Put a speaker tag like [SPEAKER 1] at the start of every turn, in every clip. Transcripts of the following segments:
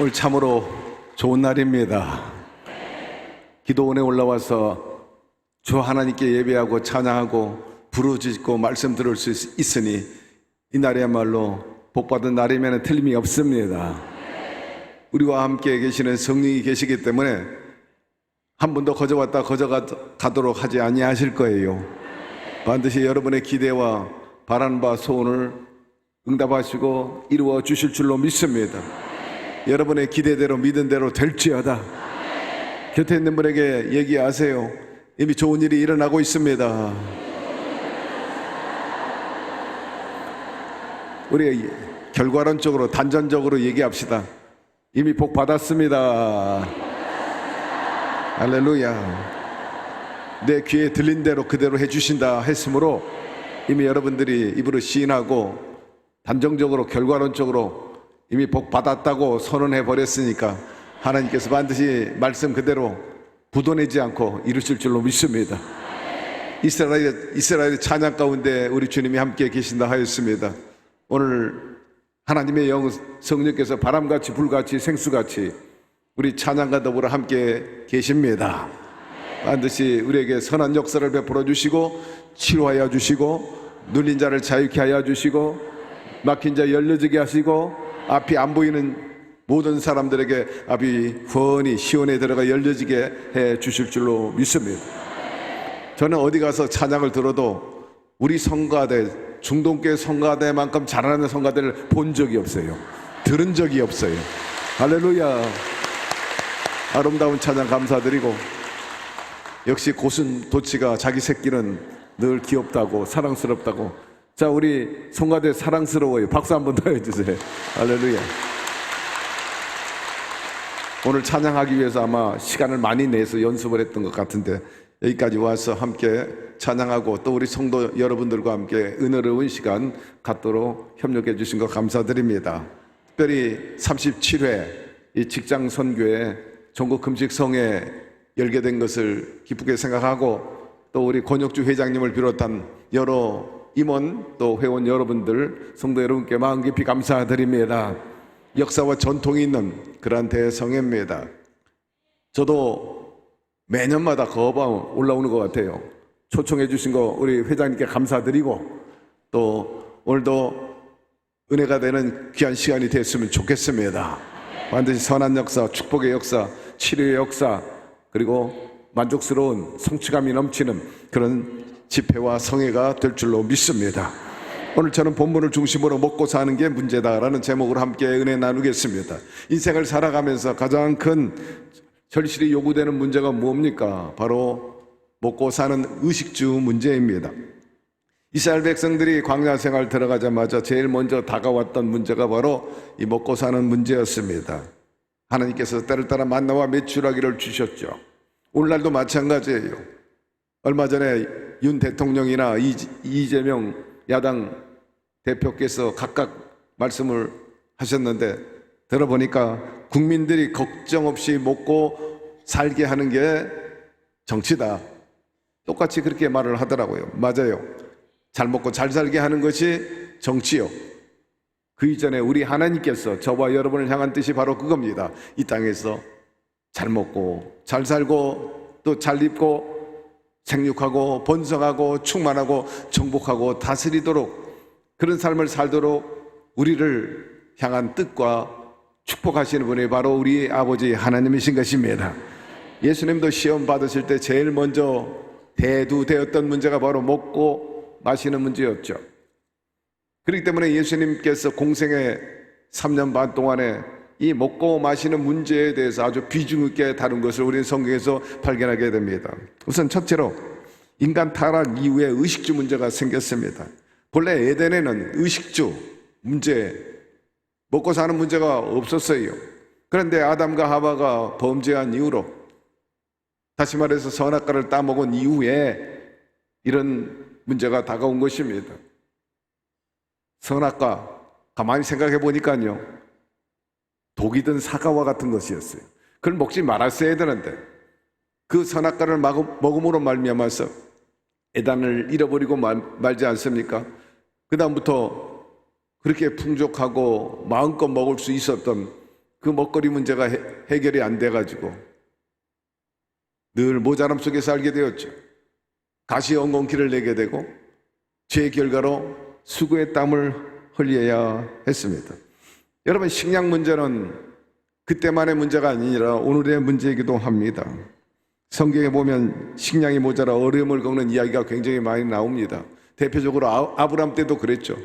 [SPEAKER 1] 오늘 참으로 좋은 날입니다. 기도원에 올라와서 주 하나님께 예배하고 찬양하고 부르짖고 말씀 들을 수 있으니 이 날이야말로 복받은 날이면 틀림이 없습니다. 우리와 함께 계시는 성령이 계시기 때문에 한 번도 거저왔다 거저가도록 하지 아니하실 거예요. 반드시 여러분의 기대와 바라는 바 소원을 응답하시고 이루어 주실 줄로 믿습니다. 여러분의 기대대로 믿은 대로 될지어다. 곁에 있는 분에게 얘기하세요. 이미 좋은 일이 일어나고 있습니다. 우리 결과론적으로 단전적으로 얘기합시다. 이미 복 받았습니다. 할렐루야. 내 귀에 들린 대로 그대로 해주신다 했으므로 이미 여러분들이 입으로 시인하고 단정적으로 결과론적으로 이미 복 받았다고 선언해 버렸으니까 하나님께서 반드시 말씀 그대로 부도내지 않고 이루실 줄로 믿습니다. 이스라엘의 찬양 가운데 우리 주님이 함께 계신다 하였습니다. 오늘 하나님의 영 성령께서 바람같이 불같이 생수같이 우리 찬양과 더불어 함께 계십니다. 반드시 우리에게 선한 역사를 베풀어 주시고 치료하여 주시고 눌린 자를 자유케 하여 주시고 막힌 자 열려지게 하시고 앞이 안 보이는 모든 사람들에게 앞이 훤히 시온에 들어가 열려지게 해 주실 줄로 믿습니다. 저는 어디 가서 찬양을 들어도 우리 성가대, 중동교회 성가대만큼 잘하는 성가대를 본 적이 없어요. 들은 적이 없어요. 할렐루야. 아름다운 찬양 감사드리고 역시 고슴도치가 자기 새끼는 늘 귀엽다고 사랑스럽다고. 자, 우리 성가대 사랑스러워요. 박수 한번 더 해주세요. 할렐루야. 오늘 찬양하기 위해서 아마 시간을 많이 내서 연습을 했던 것 같은데 여기까지 와서 함께 찬양하고 또 우리 성도 여러분들과 함께 은혜로운 시간 갖도록 협력해 주신 것 감사드립니다. 특별히 37회 이 직장 선교회 전국 금식성에 열게 된 것을 기쁘게 생각하고 또 우리 권혁주 회장님을 비롯한 여러 임원 또 회원 여러분들 성도 여러분께 마음 깊이 감사드립니다. 역사와 전통이 있는 그러한 대성회입니다. 저도 매년마다 거방 올라오는 것 같아요. 초청해 주신 거 우리 회장님께 감사드리고 또 오늘도 은혜가 되는 귀한 시간이 됐으면 좋겠습니다. 반드시 선한 역사, 축복의 역사, 치료의 역사 그리고 만족스러운 성취감이 넘치는 그런 집회와 성회가 될 줄로 믿습니다. 오늘 저는 본문을 중심으로 먹고 사는 게 문제다라는 제목으로 함께 은혜 나누겠습니다. 인생을 살아가면서 가장 큰 절실히 요구되는 문제가 뭡니까? 바로 먹고 사는 의식주 문제입니다. 이스라엘 백성들이 광야 생활 들어가자마자 제일 먼저 다가왔던 문제가 바로 이 먹고 사는 문제였습니다. 하나님께서 때를 따라 만나와 메추라기를 주셨죠. 오늘날도 마찬가지예요. 얼마 전에 윤 대통령이나 이재명 야당 대표께서 각각 말씀을 하셨는데 들어보니까 국민들이 걱정 없이 먹고 살게 하는 게 정치다. 똑같이 그렇게 말을 하더라고요. 맞아요. 잘 먹고 잘 살게 하는 것이 정치요. 그 이전에 우리 하나님께서 저와 여러분을 향한 뜻이 바로 그겁니다. 이 땅에서 잘 먹고 잘 살고 또 잘 입고 생육하고 번성하고 충만하고 정복하고 다스리도록 그런 삶을 살도록 우리를 향한 뜻과 축복하시는 분이 바로 우리 아버지 하나님이신 것입니다. 예수님도 시험 받으실 때 제일 먼저 대두되었던 문제가 바로 먹고 마시는 문제였죠. 그렇기 때문에 예수님께서 공생의 3년 반 동안에 이 먹고 마시는 문제에 대해서 아주 비중 있게 다룬 것을 우리는 성경에서 발견하게 됩니다. 우선 첫째로 인간 타락 이후에 의식주 문제가 생겼습니다. 본래 에덴에는 의식주 문제, 먹고 사는 문제가 없었어요. 그런데 아담과 하와가 범죄한 이후로, 다시 말해서 선악과를 따먹은 이후에 이런 문제가 다가온 것입니다. 선악과 가만히 생각해 보니까요, 독이든 사과와 같은 것이었어요. 그걸 먹지 말았어야 되는데 그 선악과를 먹음으로 말미암아서 에덴을 잃어버리고 말지 않습니까? 그 다음부터 그렇게 풍족하고 마음껏 먹을 수 있었던 그 먹거리 문제가 해결이 안 돼가지고 늘 모자람 속에 살게 되었죠. 가시 엉겅퀴를 내게 되고 죄의 결과로 수고의 땀을 흘려야 했습니다. 여러분, 식량 문제는 그때만의 문제가 아니라 오늘의 문제이기도 합니다. 성경에 보면 식량이 모자라 어려움을 겪는 이야기가 굉장히 많이 나옵니다. 대표적으로 아브람 때도 그랬죠.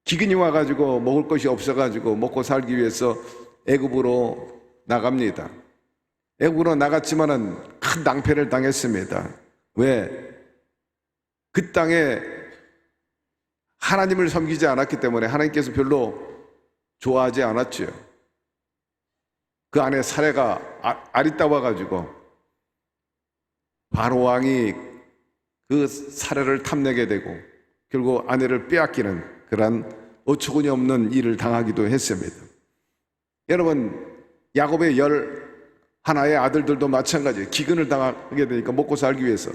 [SPEAKER 1] 기근이 와가지고 먹을 것이 없어가지고 먹고 살기 위해서 애굽으로 나갑니다. 애굽으로 나갔지만은 큰 낭패를 당했습니다. 왜? 그 땅에 하나님을 섬기지 않았기 때문에 하나님께서 별로 좋아하지 않았죠. 그 안에 사례가 아리따워가지고 바로 왕이 그 사례를 탐내게 되고 결국 아내를 빼앗기는 그런 어처구니 없는 일을 당하기도 했습니다. 여러분, 야곱의 11의 아들들도 마찬가지예요. 기근을 당하게 되니까 먹고 살기 위해서,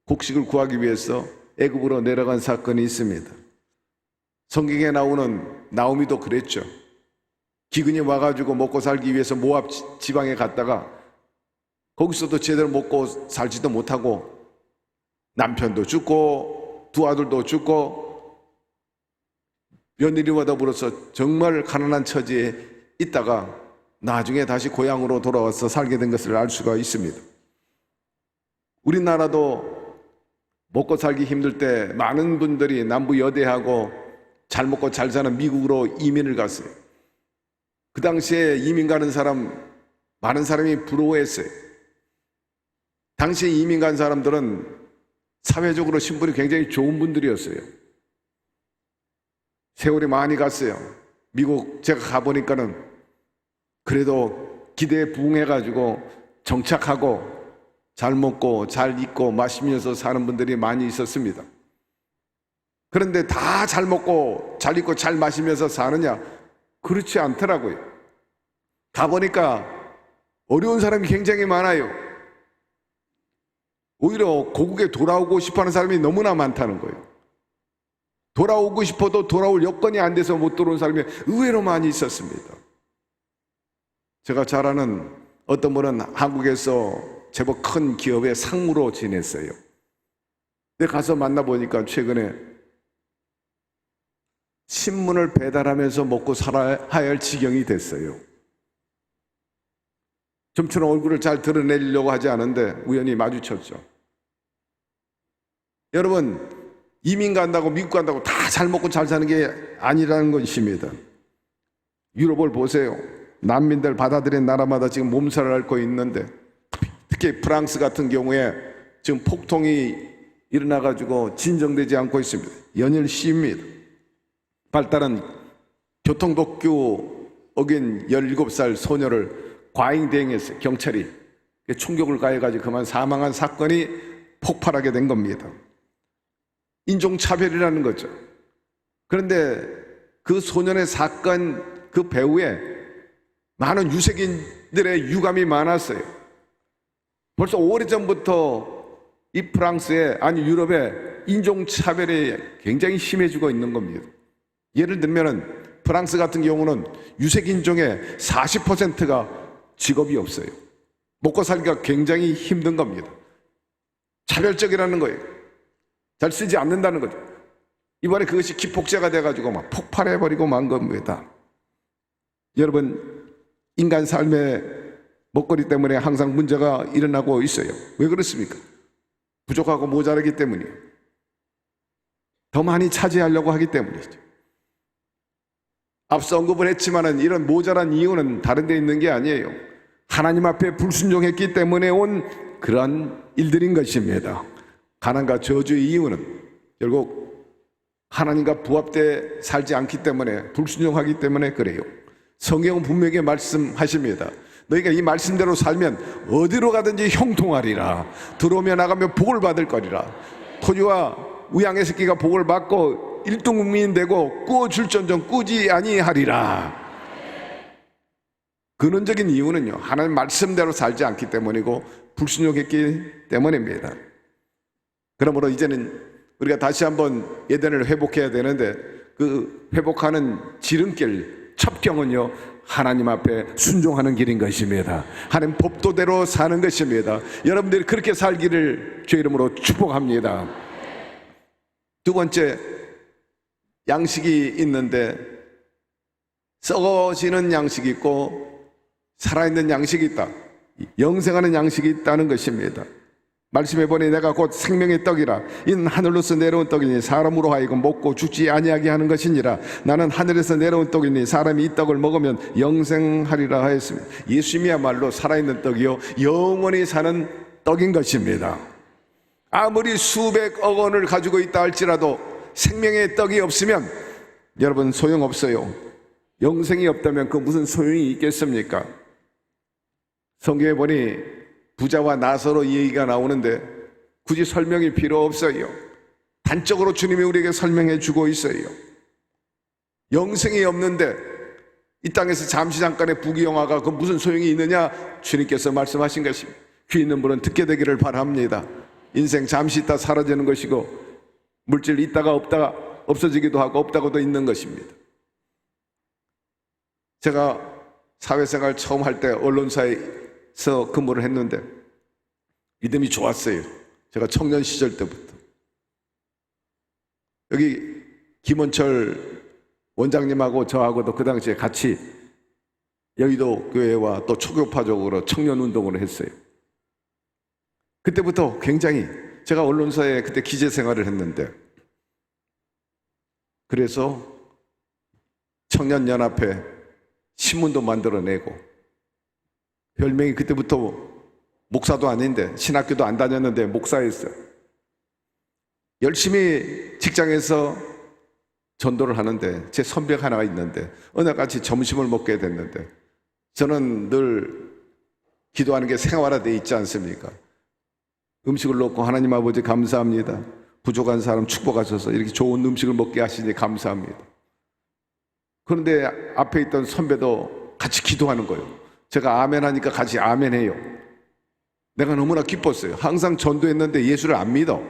[SPEAKER 1] 곡식을 구하기 위해서 애굽으로 내려간 사건이 있습니다. 성경에 나오는 나오미도 그랬죠. 기근이 와가지고 먹고 살기 위해서 모압 지방에 갔다가 거기서도 제대로 먹고 살지도 못하고 남편도 죽고 두 아들도 죽고 며느리와 더불어서 정말 가난한 처지에 있다가 나중에 다시 고향으로 돌아와서 살게 된 것을 알 수가 있습니다. 우리나라도 먹고 살기 힘들 때 많은 분들이 남부 여대하고 잘 먹고 잘 사는 미국으로 이민을 갔어요. 그 당시에 이민 가는 사람, 많은 사람이 부러워했어요. 당시에 이민 간 사람들은 사회적으로 신분이 굉장히 좋은 분들이었어요. 세월이 많이 갔어요. 미국 제가 가보니까는 그래도 기대에 부응해가지고 정착하고 잘 먹고 잘 입고 마시면서 사는 분들이 많이 있었습니다. 그런데 다 잘 먹고 잘 입고 잘 마시면서 사느냐? 그렇지 않더라고요. 가보니까 어려운 사람이 굉장히 많아요. 오히려 고국에 돌아오고 싶어하는 사람이 너무나 많다는 거예요. 돌아오고 싶어도 돌아올 여건이 안 돼서 못 들어온 사람이 의외로 많이 있었습니다. 제가 잘 아는 어떤 분은 한국에서 제법 큰 기업의 상무로 지냈어요. 근데 가서 만나보니까 최근에 신문을 배달하면서 먹고 살아야 할 지경이 됐어요. 좀처럼 얼굴을 잘 드러내려고 하지 않은데 우연히 마주쳤죠. 여러분, 이민 간다고 미국 간다고 다 잘 먹고 잘 사는 게 아니라는 것입니다. 유럽을 보세요. 난민들 받아들인 나라마다 지금 몸살을 앓고 있는데 특히 프랑스 같은 경우에 지금 폭동이 일어나가지고 진정되지 않고 있습니다. 연일 시위입니다. 발달한 교통법규 어긴 17살 소녀를 과잉대행했어요. 경찰이 총격을 가해가지고 그만 사망한 사건이 폭발하게 된 겁니다. 인종차별이라는 거죠. 그런데 그 소년의 사건 그 배후에 많은 유색인들의 유감이 많았어요. 벌써 오래전부터 이 프랑스에, 아니 유럽에 인종차별이 굉장히 심해지고 있는 겁니다. 예를 들면 프랑스 같은 경우는 유색인종의 40%가 직업이 없어요. 먹고 살기가 굉장히 힘든 겁니다. 차별적이라는 거예요. 잘 쓰지 않는다는 거죠. 이번에 그것이 기폭제가 돼가지고 막 폭발해버리고 만 겁니다. 여러분, 인간 삶의 먹거리 때문에 항상 문제가 일어나고 있어요. 왜 그렇습니까? 부족하고 모자라기 때문이에요. 더 많이 차지하려고 하기 때문이죠. 앞서 언급을 했지만은 이런 모자란 이유는 다른 데 있는 게 아니에요. 하나님 앞에 불순종했기 때문에 온 그러한 일들인 것입니다. 가난과 저주의 이유는 결국 하나님과 부합돼 살지 않기 때문에, 불순종하기 때문에 그래요. 성경은 분명히 말씀하십니다. 너희가 이 말씀대로 살면 어디로 가든지 형통하리라. 들어오며 나가며 복을 받을 거리라. 토지와 우양의 새끼가 복을 받고 일등국민이 되고 꾸어줄전정 꾸지 아니하리라. 근원적인 이유는요, 하나님 말씀대로 살지 않기 때문이고 불순종했기 때문입니다. 그러므로 이제는 우리가 다시 한번 예전을 회복해야 되는데 그 회복하는 지름길, 첩경은요, 하나님 앞에 순종하는 길인 것입니다. 하나님 법도대로 사는 것입니다. 여러분들이 그렇게 살기를 주의 이름으로 축복합니다. 두 번째, 양식이 있는데 썩어지는 양식이 있고 살아있는 양식이 있다. 영생하는 양식이 있다는 것입니다. 말씀해 보니 내가 곧 생명의 떡이라 이는 하늘로서 내려온 떡이니 사람으로 하여금 먹고 죽지 아니하게 하는 것이니라. 나는 하늘에서 내려온 떡이니 사람이 이 떡을 먹으면 영생하리라 하였습니다. 예수님이야말로 살아있는 떡이요 영원히 사는 떡인 것입니다. 아무리 수백억 원을 가지고 있다 할지라도 생명의 떡이 없으면 여러분 소용없어요. 영생이 없다면 그 무슨 소용이 있겠습니까? 성경에 보니 부자와 나사로 이 얘기가 나오는데 굳이 설명이 필요 없어요. 단적으로 주님이 우리에게 설명해 주고 있어요. 영생이 없는데 이 땅에서 잠시 잠깐의 부귀영화가 그 무슨 소용이 있느냐? 주님께서 말씀하신 것입니다. 귀 있는 분은 듣게 되기를 바랍니다. 인생 잠시 있다 사라지는 것이고 물질 있다가 없다가 없어지기도 하고 없다고도 있는 것입니다. 제가 사회생활 처음 할 때 언론사에서 근무를 했는데 믿음이 좋았어요. 제가 청년 시절 때부터. 여기 김원철 원장님하고 저하고도 그 당시에 같이 여의도 교회와 또 초교파적으로 청년 운동을 했어요. 그때부터 굉장히 제가 언론사에 그때 기자 생활을 했는데 그래서 청년연합회 신문도 만들어내고 별명이 그때부터 목사도 아닌데 신학교도 안 다녔는데 목사였어요. 열심히 직장에서 전도를 하는데 제 선배가 하나가 있는데 어느 날 같이 점심을 먹게 됐는데 저는 늘 기도하는 게 생활화되어 있지 않습니까? 음식을 놓고 하나님 아버지 감사합니다. 부족한 사람 축복하셔서 이렇게 좋은 음식을 먹게 하시니 감사합니다. 그런데 앞에 있던 선배도 같이 기도하는 거예요. 제가 아멘 하니까 같이 아멘 해요. 내가 너무나 기뻤어요. 항상 전도했는데 예수를 안 믿어.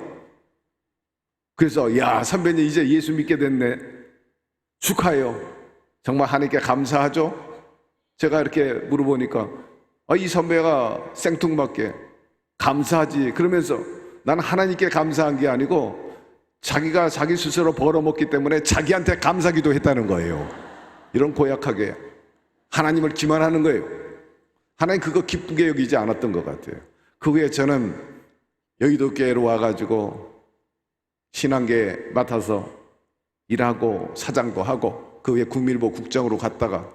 [SPEAKER 1] 그래서 야 선배님 이제 예수 믿게 됐네. 축하해요. 정말 하나님께 감사하죠? 제가 이렇게 물어보니까 이 선배가 생뚱맞게 감사하지. 그러면서 나는 하나님께 감사한 게 아니고 자기가 자기 스스로 벌어먹기 때문에 자기한테 감사기도 했다는 거예요. 이런 고약하게 하나님을 기만하는 거예요. 하나님 그거 기쁘게 여기지 않았던 것 같아요. 그 후에 저는 여의도 교회로 와가지고 신앙계 맡아서 일하고 사장도 하고 그 후에 국민일보 국장으로 갔다가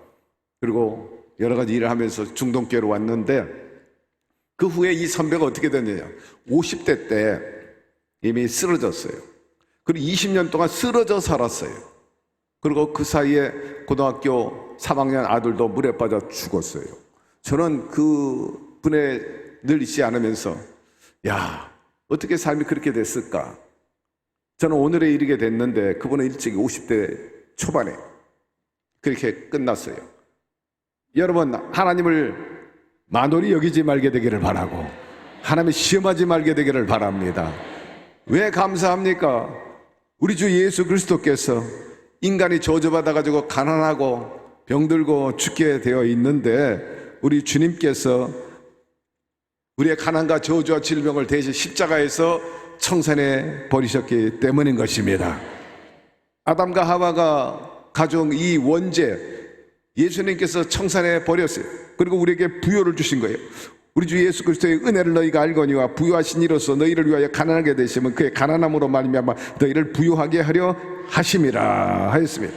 [SPEAKER 1] 그리고 여러 가지 일을 하면서 중동교회로 왔는데 그 후에 이 선배가 어떻게 됐느냐 50대 때 이미 쓰러졌어요. 그리고 20년 동안 쓰러져 살았어요. 그리고 그 사이에 고등학교 3학년 아들도 물에 빠져 죽었어요. 저는 그 분에 늘 잊지 않으면서 야 어떻게 삶이 그렇게 됐을까. 저는 오늘에 이르게 됐는데 그분은 일찍 50대 초반에 그렇게 끝났어요. 여러분 하나님을 만홀히 여기지 말게 되기를 바라고 하나님을 시험하지 말게 되기를 바랍니다. 왜 감사합니까? 우리 주 예수 그리스도께서 인간이 저주받아 가지고 가난하고 병들고 죽게 되어 있는데 우리 주님께서 우리의 가난과 저주와 질병을 대신 십자가에서 청산해 버리셨기 때문인 것입니다. 아담과 하와가 가져온 이 원죄 예수님께서 청산해 버렸어요. 그리고 우리에게 부요를 주신 거예요. 우리 주 예수 그리스도의 은혜를 너희가 알거니와 부요하신 이로써 너희를 위하여 가난하게 되시면 그의 가난함으로 말미암아 너희를 부요하게 하려 하심이라 하였습니다.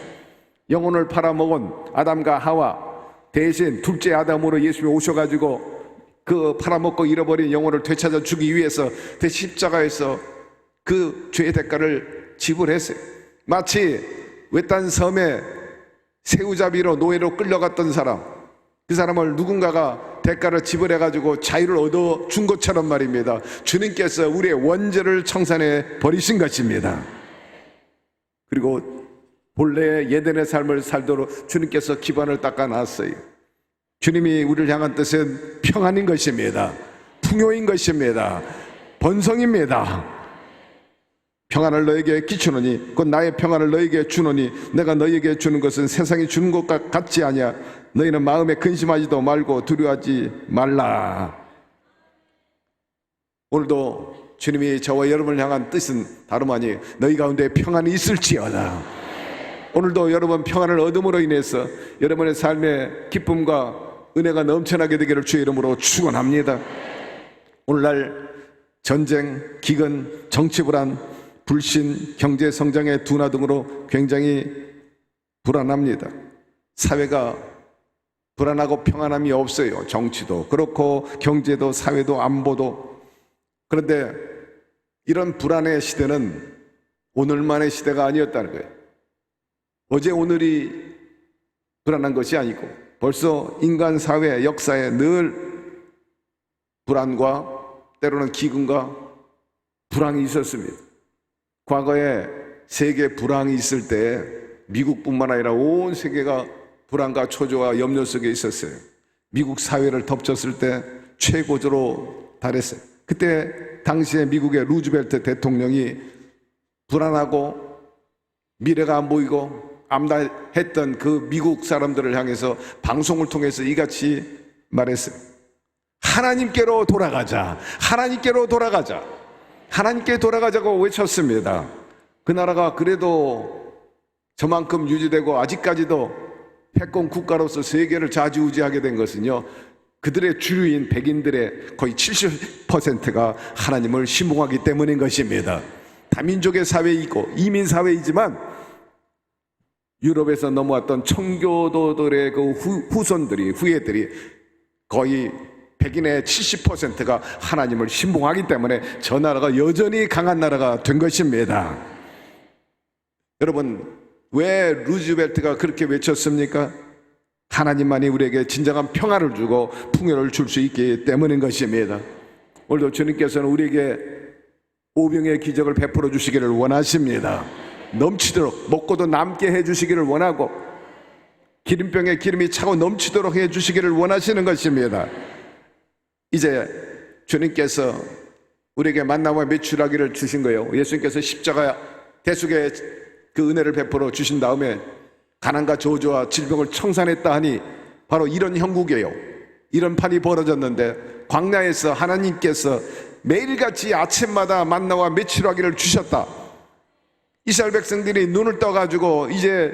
[SPEAKER 1] 영혼을 팔아먹은 아담과 하와 대신 둘째 아담으로 예수님이 오셔가지고 그 팔아먹고 잃어버린 영혼을 되찾아 주기 위해서 십자가에서 그 죄의 대가를 지불했어요. 마치 외딴 섬에 새우잡이로 노예로 끌려갔던 사람, 그 사람을 누군가가 대가를 지불해가지고 자유를 얻어준 것처럼 말입니다. 주님께서 우리의 원죄를 청산해 버리신 것입니다. 그리고 본래의 예전의 삶을 살도록 주님께서 기반을 닦아놨어요. 주님이 우리를 향한 뜻은 평안인 것입니다. 풍요인 것입니다. 번성입니다. 평안을 너에게 끼치노니 곧 나의 평안을 너에게 주노니 내가 너에게 주는 것은 세상이 주는 것과 같지 아니하 너희는 마음에 근심하지도 말고 두려워하지 말라. 오늘도 주님이 저와 여러분을 향한 뜻은 다름 아니 너희 가운데 평안이 있을지어다. 오늘도 여러분 평안을 얻음으로 인해서 여러분의 삶의 기쁨과 은혜가 넘쳐나게 되기를 주의 이름으로 축원합니다. 오늘날 전쟁, 기근, 정치 불안, 불신, 경제 성장의 둔화 등으로 굉장히 불안합니다. 사회가 불안하고 평안함이 없어요. 정치도 그렇고 경제도 사회도 안보도. 그런데 이런 불안의 시대는 오늘만의 시대가 아니었다는 거예요. 어제 오늘이 불안한 것이 아니고 벌써 인간 사회 역사에 늘 불안과 때로는 기근과 불황이 있었습니다. 과거에 세계 불황이 있을 때 미국뿐만 아니라 온 세계가 불안과 초조와 염려 속에 있었어요. 미국 사회를 덮쳤을 때 최고조로 달했어요. 그때 당시에 미국의 루즈벨트 대통령이 불안하고 미래가 안 보이고 암담했던 그 미국 사람들을 향해서 방송을 통해서 이같이 말했어요. 하나님께로 돌아가자. 하나님께로 돌아가자. 하나님께 돌아가자고 외쳤습니다. 그 나라가 그래도 저만큼 유지되고 아직까지도 패권 국가로서 세계를 좌지우지하게 된 것은요, 그들의 주류인 백인들의 거의 70%가 하나님을 신봉하기 때문인 것입니다. 다민족의 사회이고 이민 사회이지만 유럽에서 넘어왔던 청교도들의 그 후손들이 거의 백인의 70%가 하나님을 신봉하기 때문에 저 나라가 여전히 강한 나라가 된 것입니다. 여러분, 왜 루즈벨트가 그렇게 외쳤습니까? 하나님만이 우리에게 진정한 평화를 주고 풍요를 줄 수 있기 때문인 것입니다. 오늘도 주님께서는 우리에게 오병의 기적을 베풀어 주시기를 원하십니다. 넘치도록 먹고도 남게 해주시기를 원하고 기름병에 기름이 차고 넘치도록 해주시기를 원하시는 것입니다. 이제 주님께서 우리에게 만나와 매출하기를 주신 거예요. 예수님께서 십자가 대속의 그 은혜를 베풀어 주신 다음에 가난과 저주와 질병을 청산했다 하니 바로 이런 형국이에요. 이런 판이 벌어졌는데 광야에서 하나님께서 매일같이 아침마다 만나와 매출하기를 주셨다. 이스라엘 백성들이 눈을 떠가지고 이제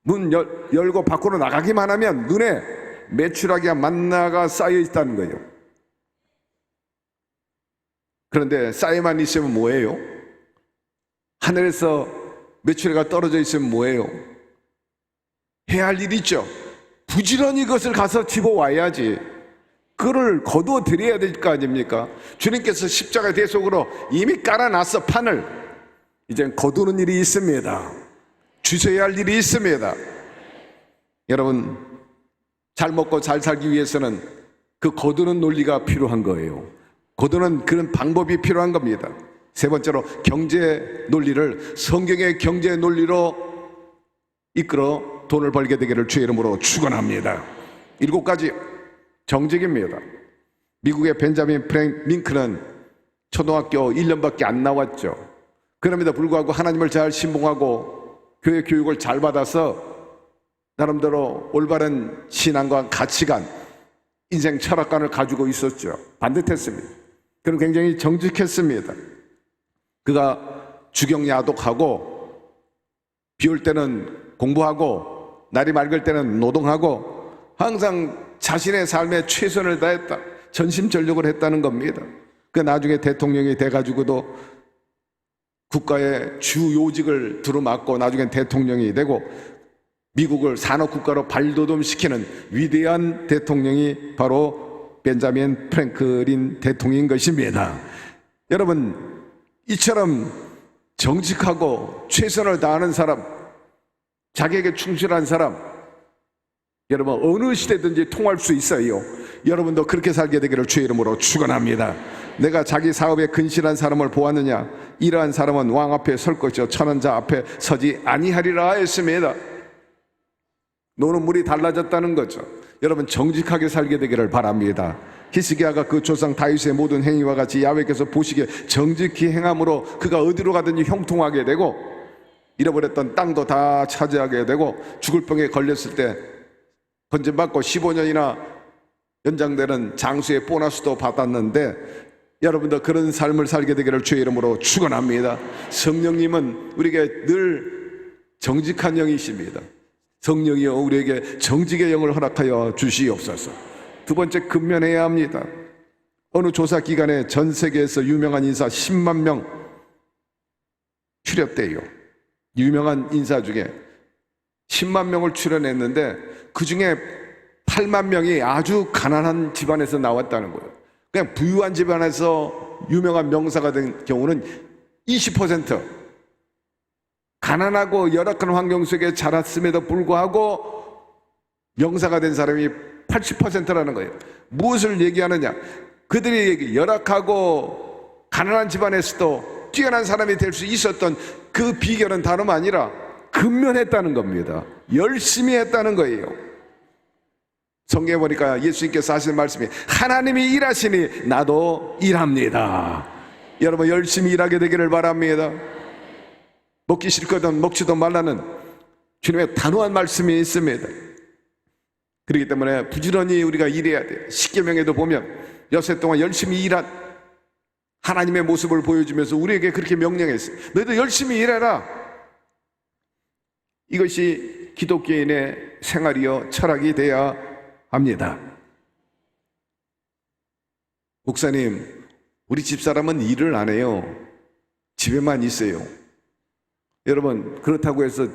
[SPEAKER 1] 문 열고 밖으로 나가기만 하면 눈에 매출하기와 만나가 쌓여 있다는 거예요. 그런데 쌓여만 있으면 뭐예요? 하늘에서 매출해가 떨어져 있으면 뭐예요? 해야 할 일이 있죠. 부지런히 그것을 가서 집어와야지. 그를 거두어 드려야 될 거 아닙니까? 주님께서 십자가 대속으로 이미 깔아놨어, 판을. 이젠 거두는 일이 있습니다. 주셔야 할 일이 있습니다. 여러분, 잘 먹고 잘 살기 위해서는 그 거두는 논리가 필요한 거예요. 거두는 그런 방법이 필요한 겁니다. 세 번째로 경제 논리를 성경의 경제 논리로 이끌어 돈을 벌게 되기를 주의 이름으로 축원합니다. 7가지 정직입니다. 미국의 벤자민 프랭클은 초등학교 1년밖에 안 나왔죠. 그럼에도 불구하고 하나님을 잘 신봉하고 교회 교육을 잘 받아서 나름대로 올바른 신앙과 가치관, 인생 철학관을 가지고 있었죠. 반듯했습니다. 그는 굉장히 정직했습니다. 그가 주경야독하고 비 올 때는 공부하고 날이 맑을 때는 노동하고 항상 자신의 삶에 최선을 다했다. 전심전력을 했다는 겁니다. 그 나중에 대통령이 돼가지고도 국가의 주 요직을 두루맡고 나중에 대통령이 되고 미국을 산업국가로 발돋움시키는 위대한 대통령이 바로 벤자민 프랭클린 대통령인 것입니다. 여러분, 이처럼 정직하고 최선을 다하는 사람, 자기에게 충실한 사람, 여러분 어느 시대든지 통할 수 있어요. 여러분도 그렇게 살게 되기를 주의 이름으로 축원합니다. 내가 자기 사업에 근실한 사람을 보았느냐? 이러한 사람은 왕 앞에 설 것이요 천한 자 앞에 서지 아니하리라 했습니다. 노는 물이 달라졌다는 거죠. 여러분 정직하게 살게 되기를 바랍니다. 히스기야가 그 조상 다윗의 모든 행위와 같이 야훼께서 보시기에 정직히 행함으로 그가 어디로 가든지 형통하게 되고 잃어버렸던 땅도 다 차지하게 되고 죽을 병에 걸렸을 때 건진받고 15년이나 연장되는 장수의 보너스도 받았는데 여러분도 그런 삶을 살게 되기를 주의 이름으로 축원합니다. 성령님은 우리에게 늘 정직한 영이십니다. 성령이여 우리에게 정직의 영을 허락하여 주시옵소서. 두 번째, 근면해야 합니다. 어느 조사 기간에 전 세계에서 유명한 인사 10만 명 출연돼요. 유명한 인사 중에 10만 명을 출연했는데 그 중에 8만 명이 아주 가난한 집안에서 나왔다는 거예요. 그냥 부유한 집안에서 유명한 명사가 된 경우는 20%, 가난하고 열악한 환경 속에 자랐음에도 불구하고 명사가 된 사람이 80%라는 거예요. 무엇을 얘기하느냐? 그들이 열악하고 가난한 집안에서도 뛰어난 사람이 될 수 있었던 그 비결은 다름 아니라 근면했다는 겁니다. 열심히 했다는 거예요. 성경에 보니까 예수님께서 하시는 말씀이 하나님이 일하시니 나도 일합니다. 여러분 열심히 일하게 되기를 바랍니다. 먹기 싫거든 먹지도 말라는 주님의 단호한 말씀이 있습니다. 그렇기 때문에 부지런히 우리가 일해야 돼요. 십계명에도 보면 여세 동안 열심히 일한 하나님의 모습을 보여주면서 우리에게 그렇게 명령했어요. 너희도 열심히 일해라. 이것이 기독교인의 생활이요 철학이 되어야 합니다. 목사님, 우리 집사람은 일을 안 해요. 집에만 있어요. 여러분, 그렇다고 해서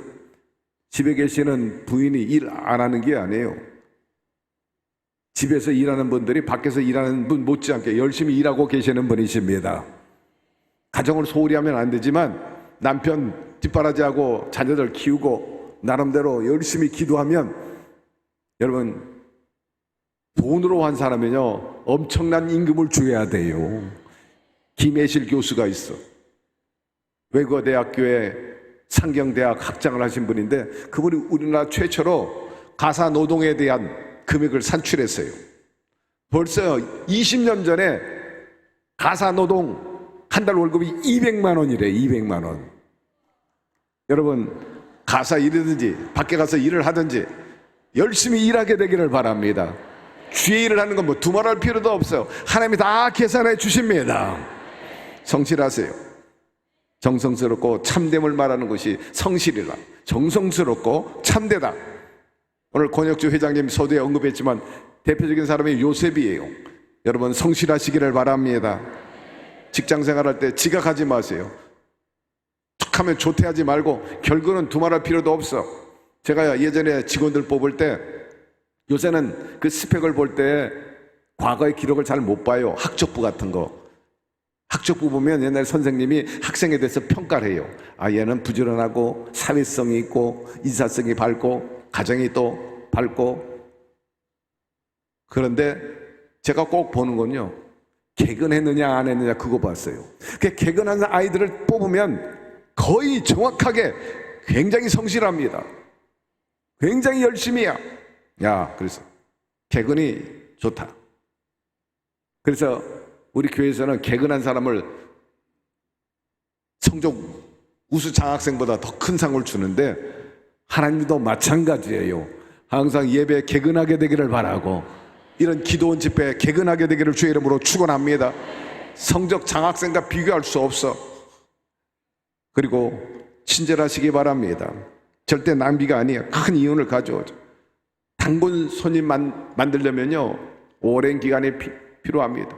[SPEAKER 1] 집에 계시는 부인이 일 안 하는 게 아니에요. 집에서 일하는 분들이 밖에서 일하는 분 못지않게 열심히 일하고 계시는 분이십니다. 가정을 소홀히 하면 안 되지만 남편 뒷바라지하고 자녀들 키우고 나름대로 열심히 기도하면 여러분 돈으로 한 사람은요 엄청난 임금을 줘야 돼요. 김혜실 교수가 있어. 외국어대학교에 상경대학 학장을 하신 분인데 그분이 우리나라 최초로 가사 노동에 대한 금액을 산출했어요. 벌써 20년 전에 가사 노동 한 달 월급이 200만 원이래. 200만 원. 여러분 가사 일이든지 밖에 가서 일을 하든지 열심히 일하게 되기를 바랍니다. 주의 일을 하는 건 뭐 두말할 필요도 없어요. 하나님이 다 계산해 주십니다. 성실하세요. 정성스럽고 참됨을 말하는 것이 성실이라. 정성스럽고 참되다. 오늘 권혁주 회장님 서두에 언급했지만 대표적인 사람이 요셉이에요. 여러분 성실하시기를 바랍니다. 직장 생활할 때 지각하지 마세요. 툭하면 조퇴하지 말고 결국은 두말할 필요도 없어. 제가 예전에 직원들 뽑을 때 요새는 그 스펙을 볼 때 과거의 기록을 잘 못 봐요. 학적부 같은 거. 학적부 보면 옛날 선생님이 학생에 대해서 평가를 해요. 아, 얘는 부지런하고 사회성이 있고 인사성이 밝고 가정이 또 밝고. 그런데 제가 꼭 보는 건요 개근했느냐 안 했느냐 그거 봤어요. 개근하는 아이들을 뽑으면 거의 정확하게 굉장히 성실합니다. 굉장히 열심히야. 그래서 개근이 좋다. 그래서 우리 교회에서는 개근한 사람을 성적 우수 장학생보다 더 큰 상을 주는데 하나님도 마찬가지예요. 항상 예배에 개근하게 되기를 바라고 이런 기도원 집회에 개근하게 되기를 주의 이름으로 축원합니다. 성적 장학생과 비교할 수 없어. 그리고 친절하시기 바랍니다. 절대 낭비가 아니에요. 큰 이윤을 가져오죠. 단골 손님 만들려면요 오랜 기간이 필요합니다.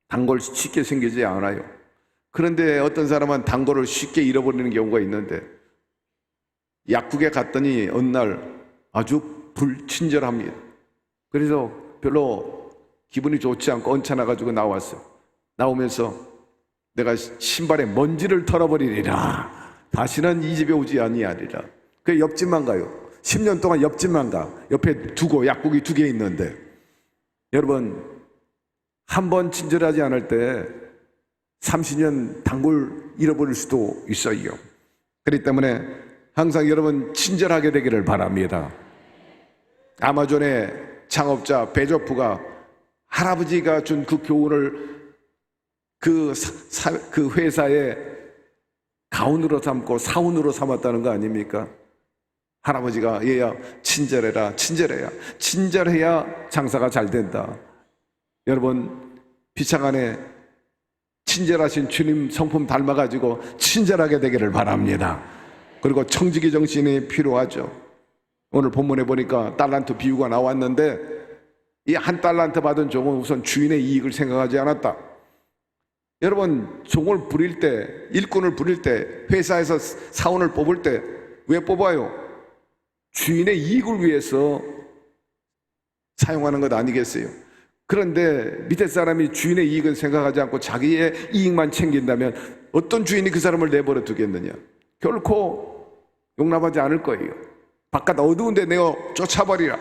[SPEAKER 1] 단골 쉽게 생기지 않아요. 그런데 어떤 사람은 단골을 쉽게 잃어버리는 경우가 있는데 약국에 갔더니 어느 날 아주 불친절합니다. 그래서 별로 기분이 좋지 않고 언짢아가지고 나왔어요. 나오면서 내가 신발에 먼지를 털어버리리라. 다시는 이 집에 오지 아니하리라. 그 옆집만 가요. 10년 동안 옆집만 가. 옆에 두고 약국이 2개 있는데 여러분 한 번 친절하지 않을 때 30년 단골 잃어버릴 수도 있어요. 그렇기 때문에 항상 여러분 친절하게 되기를 바랍니다. 아마존의 창업자 베조프가 할아버지가 준 그 교훈을 그 회사의 가훈으로 삼고 사훈으로 삼았다는 거 아닙니까? 할아버지가 얘야 친절해라, 친절해야 장사가 잘 된다. 여러분, 비창안에 친절하신 주님 성품 닮아가지고 친절하게 되기를 바랍니다. 그리고 청지기 정신이 필요하죠. 오늘 본문에 보니까 달란트 비유가 나왔는데, 이 한 달란트 받은 종은 우선 주인의 이익을 생각하지 않았다. 여러분, 종을 부릴 때, 일꾼을 부릴 때, 회사에서 사원을 뽑을 때 왜 뽑아요? 주인의 이익을 위해서 사용하는 것 아니겠어요? 그런데 밑에 사람이 주인의 이익을 생각하지 않고 자기의 이익만 챙긴다면 어떤 주인이 그 사람을 내버려 두겠느냐? 결코 용납하지 않을 거예요. 바깥 어두운 데 내어 쫓아버리라.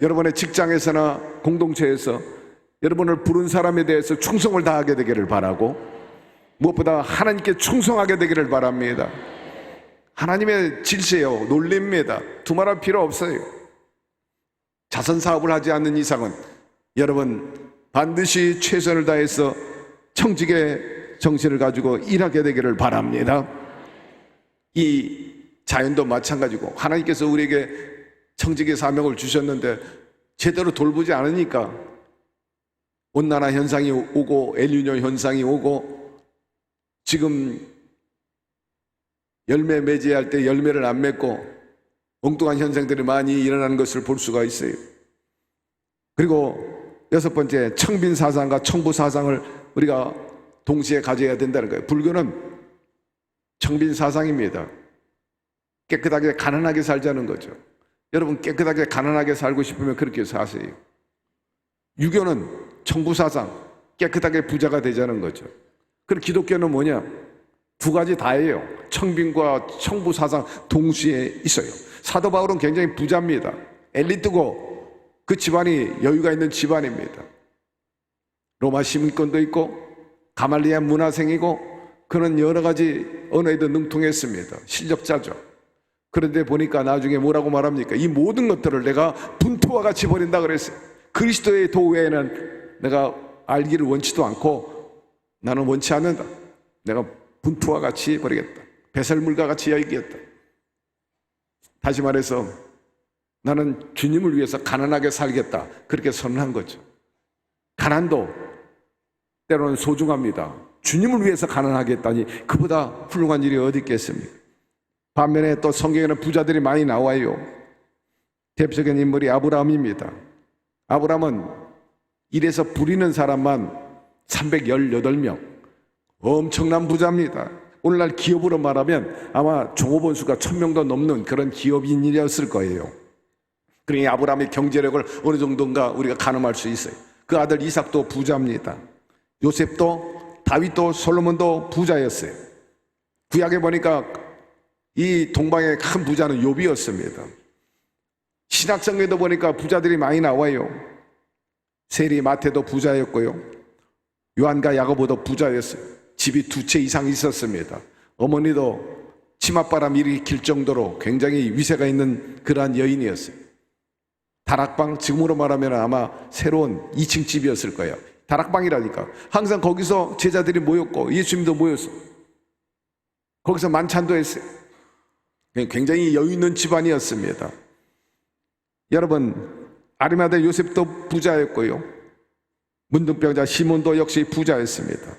[SPEAKER 1] 여러분의 직장에서나 공동체에서 여러분을 부른 사람에 대해서 충성을 다하게 되기를 바라고, 무엇보다 하나님께 충성하게 되기를 바랍니다. 하나님의 질서예요. 논리입니다. 두말할 필요 없어요. 자선 사업을 하지 않는 이상은 여러분 반드시 최선을 다해서 청직의 정신을 가지고 일하게 되기를 바랍니다. 이 자연도 마찬가지고, 하나님께서 우리에게 청직의 사명을 주셨는데 제대로 돌보지 않으니까 온난화 현상이 오고 엘니뇨 현상이 오고, 지금 열매 매제할 때 열매를 안 맺고 엉뚱한 현상들이 많이 일어나는 것을 볼 수가 있어요. 그리고 여섯 번째, 청빈사상과 청부사상을 우리가 동시에 가져야 된다는 거예요. 불교는 청빈사상입니다. 깨끗하게 가난하게 살자는 거죠. 여러분, 깨끗하게 가난하게 살고 싶으면 그렇게 사세요. 유교는 청부사상, 깨끗하게 부자가 되자는 거죠. 그리고 기독교는 뭐냐? 두 가지 다예요. 청빈과 청부사상 동시에 있어요. 사도 바울은 굉장히 부자입니다. 엘리트고 그 집안이 여유가 있는 집안입니다. 로마 시민권도 있고 가말리아 문화생이고, 그는 여러 가지 언어에도 능통했습니다. 실력자죠. 그런데 보니까 나중에 뭐라고 말합니까? 이 모든 것들을 내가 분투와 같이 버린다 그랬어요. 그리스도의 도 외에는 내가 알기를 원치도 않고 나는 원치 않는다. 내가 분투와 같이 버리겠다. 배설물과 같이 여기겠다. 다시 말해서 나는 주님을 위해서 가난하게 살겠다. 그렇게 선언한 거죠. 가난도 때로는 소중합니다. 주님을 위해서 가난하겠다니 그보다 훌륭한 일이 어디 있겠습니까? 반면에 또 성경에는 부자들이 많이 나와요. 대표적인 인물이 아브라함입니다. 아브라함은 일에서 부리는 사람만 318명, 엄청난 부자입니다. 오늘날 기업으로 말하면 아마 종업원 수가 1000명도 넘는 그런 기업인이었을 거예요. 그러니 아브라함의 경제력을 어느 정도인가 우리가 가늠할 수 있어요. 그 아들 이삭도 부자입니다. 요셉도, 다윗도, 솔로몬도 부자였어요. 구약에 보니까 이 동방의 큰 부자는 욥이었습니다. 신약성경에도 보니까 부자들이 많이 나와요. 세리 마태도 부자였고요. 요한과 야고보도 부자였어요. 집이 2채 이상 있었습니다. 어머니도 치맛바람 일으킬 정도로 굉장히 위세가 있는 그러한 여인이었어요. 다락방, 지금으로 말하면 아마 새로운 2층 집이었을 거예요. 다락방이라니까. 항상 거기서 제자들이 모였고 예수님도 모였어요. 거기서 만찬도 했어요. 굉장히 여유 있는 집안이었습니다. 여러분, 아리마대 요셉도 부자였고요. 문둥병자 시몬도 역시 부자였습니다.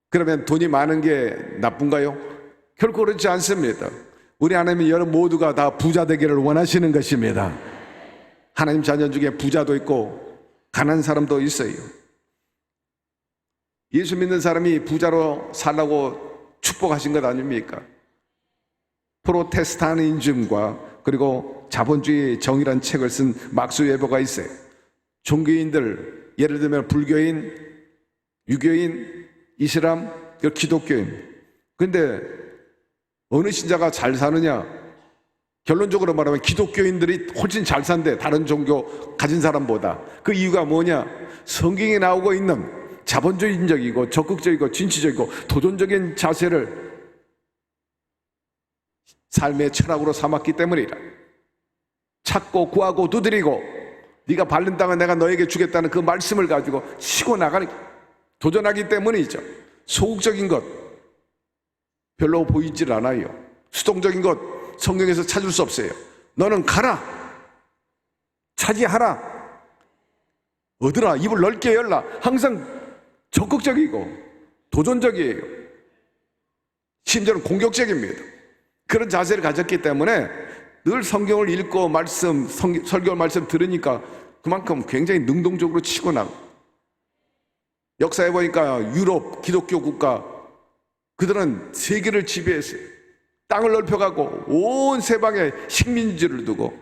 [SPEAKER 1] 그러면 돈이 많은 게 나쁜가요? 결코 그렇지 않습니다. 우리 하나님이 여러분 모두가 다 부자 되기를 원하시는 것입니다. 하나님 자녀 중에 부자도 있고 가난한 사람도 있어요. 예수 믿는 사람이 부자로 살라고 축복하신 것 아닙니까? 프로테스탄인즘과 그리고 자본주의 정의란 책을 쓴 막스 웨버가 있어요. 종교인들, 예를 들면 불교인, 유교인, 이슬람, 기독교인. 근데 어느 신자가 잘 사느냐? 결론적으로 말하면 기독교인들이 훨씬 잘 산대, 다른 종교 가진 사람보다. 그 이유가 뭐냐? 성경에 나오고 있는 자본주의적이고 적극적이고 진취적이고 도전적인 자세를 삶의 철학으로 삼았기 때문이라. 찾고 구하고 두드리고 네가 밟는 땅은 내가 너에게 주겠다는 그 말씀을 가지고 치고 나가는, 도전하기 때문이죠. 소극적인 것, 별로 보이질 않아요. 수동적인 것 성경에서 찾을 수 없어요. 너는 가라, 차지하라, 얻으라, 입을 넓게 열라. 항상 적극적이고 도전적이에요. 심지어는 공격적입니다. 그런 자세를 가졌기 때문에 늘 성경을 읽고 설교 말씀 들으니까 그만큼 굉장히 능동적으로 치고 나가. 역사에 보니까 유럽 기독교 국가, 그들은 세계를 지배했어요. 땅을 넓혀가고 온 세방에 식민지를 두고,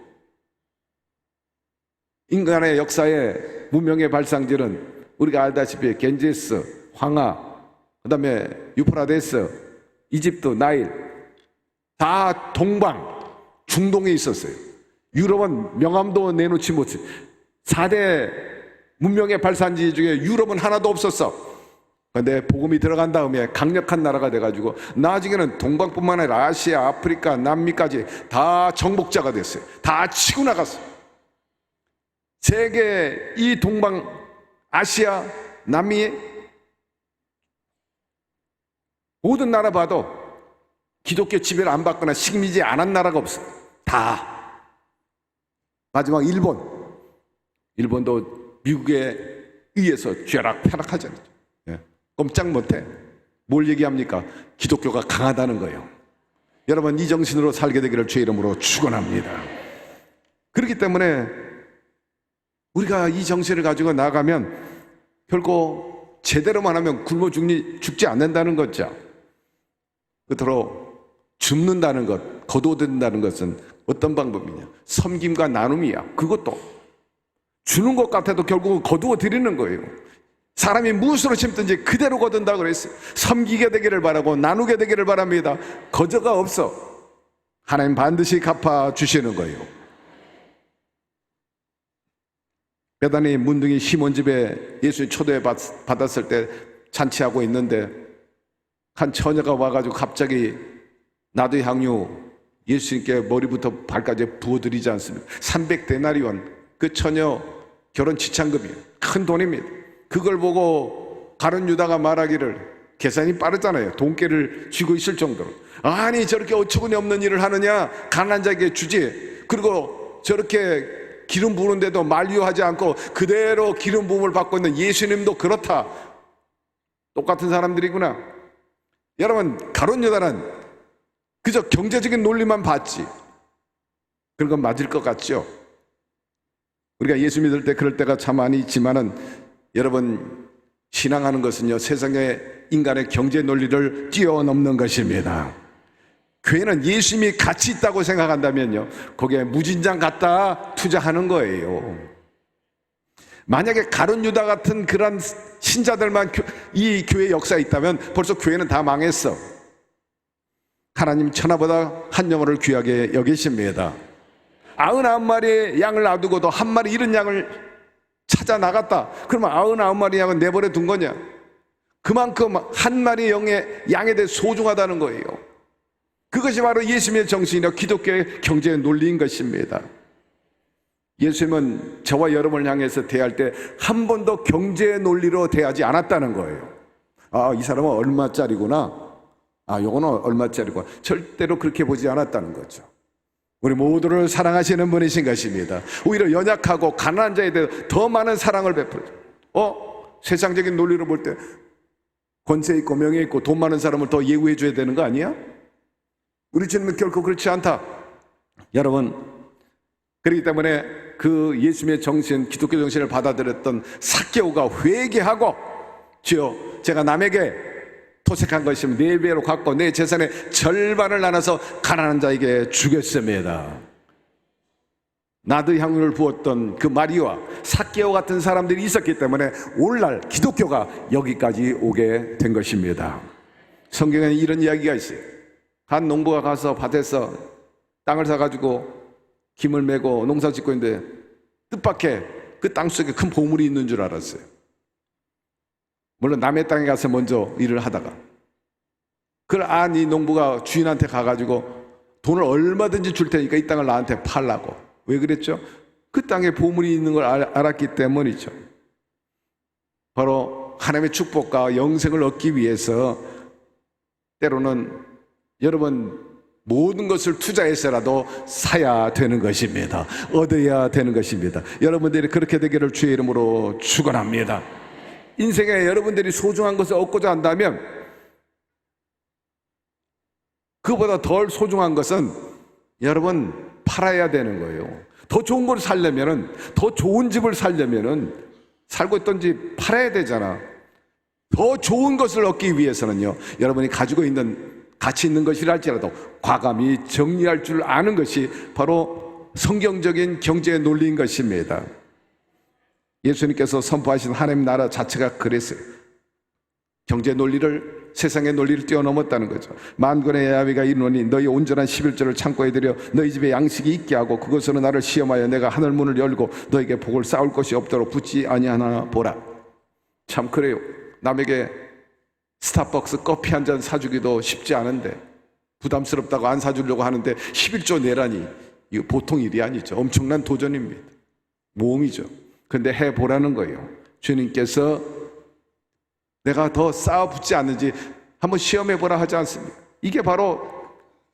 [SPEAKER 1] 인간의 역사에 문명의 발상지는 우리가 알다시피 겐제스, 황하, 그 다음에 유프라데스, 이집트, 나일, 다 동방, 중동에 있었어요. 유럽은 명함도 내놓지 못해. 4대 문명의 발산지 중에 유럽은 하나도 없었어. 그런데 복음이 들어간 다음에 강력한 나라가 돼가지고 나중에는 동방뿐만 아니라 아시아, 아프리카, 남미까지 다 정복자가 됐어요. 다 치고 나갔어요. 세계 이 동방, 아시아, 남미 모든 나라 봐도 기독교 지배를 안 받거나 식민지 안 한 나라가 없어요. 다. 마지막 일본도 미국에 의해서 쥐락펴락하잖아요. 꼼짝 못해. 뭘 얘기합니까? 기독교가 강하다는 거예요. 여러분, 이 정신으로 살게 되기를 주의 이름으로 축원합니다. 그렇기 때문에 우리가 이 정신을 가지고 나가면 결코 제대로만 하면 굶어 죽지 않는다는 거죠. 끝으로 줍는다는 것, 거두어든다는 것은 어떤 방법이냐? 섬김과 나눔이야. 그것도 주는 것 같아도 결국은 거두어 드리는 거예요. 사람이 무엇으로 심든지 그대로 거둔다고 그랬어요. 섬기게 되기를 바라고 나누게 되기를 바랍니다. 거저가 없어. 하나님 반드시 갚아주시는 거예요. 베다니 문둥이 시몬 집에 예수님 초대 받았을 때 잔치하고 있는데 한 처녀가 와가지고 갑자기 나도 향유 예수님께 머리부터 발까지 부어드리지 않습니까? 300데나리온, 그 처녀 결혼 지참금이에요. 큰 돈입니다. 그걸 보고 가룟 유다가 말하기를, 계산이 빠르잖아요. 돈깨를 쥐고 있을 정도로, 아니 저렇게 어처구니 없는 일을 하느냐, 가난한 자에게 주지. 그리고 저렇게 기름 부으는데도 만류하지 않고 그대로 기름 부음을 받고 있는 예수님도 그렇다. 똑같은 사람들이구나. 여러분, 가룟 유다는 그저 경제적인 논리만 봤지. 그런 건 맞을 것 같죠? 우리가 예수 믿을 때 그럴 때가 참 많이 있지만은, 여러분, 신앙하는 것은요, 세상의 인간의 경제 논리를 뛰어넘는 것입니다. 교회는 예수님이 가치 있다고 생각한다면요, 거기에 무진장 갖다 투자하는 거예요. 만약에 가룟 유다 같은 그런 신자들만 이 교회 역사에 있다면 벌써 교회는 다 망했어. 하나님 천하보다 한 영혼을 귀하게 여기십니다. 99마리의 양을 놔두고도 한 마리 잃은 양을 찾아 나갔다. 그러면 99마리 양은 내버려 둔 거냐? 그만큼 한 마리 양에 대해 소중하다는 거예요. 그것이 바로 예수님의 정신이나 기독교의 경제의 논리인 것입니다. 예수님은 저와 여러분을 향해서 대할 때 한 번도 경제의 논리로 대하지 않았다는 거예요. 아, 이 사람은 얼마짜리구나. 아, 요거는 얼마짜리구나. 절대로 그렇게 보지 않았다는 거죠. 우리 모두를 사랑하시는 분이신 것입니다. 오히려 연약하고 가난한 자에 대해 더 많은 사랑을 베풀죠. 세상적인 논리로 볼 때 권세 있고 명예 있고 돈 많은 사람을 더 예우해 줘야 되는 거 아니야? 우리 주님은 결코 그렇지 않다. 여러분, 그렇기 때문에 그 예수님의 정신, 기독교 정신을 받아들였던 삭개오가 회개하고, 주여, 제가 남에게 토색한 것이면 4배로 갚고 내 재산의 절반을 나눠서 가난한 자에게 주겠습니다. 나드 향유를 부었던 그 마리와 삭개오 같은 사람들이 있었기 때문에 오늘날 기독교가 여기까지 오게 된 것입니다. 성경에는 이런 이야기가 있어요. 한 농부가 가서 밭에서 땅을 사가지고 김을 메고 농사 짓고 있는데 뜻밖의 그 땅속에 큰 보물이 있는 줄 알았어요. 물론 남의 땅에 가서 먼저 일을 하다가, 그걸 이 농부가 주인한테 가가지고 돈을 얼마든지 줄 테니까 이 땅을 나한테 팔라고. 왜 그랬죠? 그 땅에 보물이 있는 걸 알았기 때문이죠. 바로 하나님의 축복과 영생을 얻기 위해서 때로는 여러분, 모든 것을 투자해서라도 사야 되는 것입니다. 얻어야 되는 것입니다. 여러분들이 그렇게 되기를 주의 이름으로 축원합니다. 인생에 여러분들이 소중한 것을 얻고자 한다면 그보다 덜 소중한 것은 여러분 팔아야 되는 거예요. 더 좋은 걸 살려면은, 더 좋은 집을 살려면은 살고 있던 집 팔아야 되잖아. 더 좋은 것을 얻기 위해서는요, 여러분이 가지고 있는 가치 있는 것이라 할지라도 과감히 정리할 줄 아는 것이 바로 성경적인 경제의 논리인 것입니다. 예수님께서 선포하신 하나님 나라 자체가 그랬어요. 경제 논리를, 세상의 논리를 뛰어넘었다는 거죠. 만군의 야훼가 이르노니 너희 온전한 11조를 창고에 들여 너희 집에 양식이 있게 하고 그것으로 나를 시험하여 내가 하늘 문을 열고 너에게 복을 쌓을 것이 없도록 붙지 아니하나 보라. 참 그래요. 남에게 스타벅스 커피 한 잔 사주기도 쉽지 않은데, 부담스럽다고 안 사주려고 하는데 11조 내라니 이거 보통 일이 아니죠. 엄청난 도전입니다. 모험이죠. 그런데 해보라는 거예요. 주님께서 내가 더 쌓아 붙지 않는지 한번 시험해보라 하지 않습니까? 이게 바로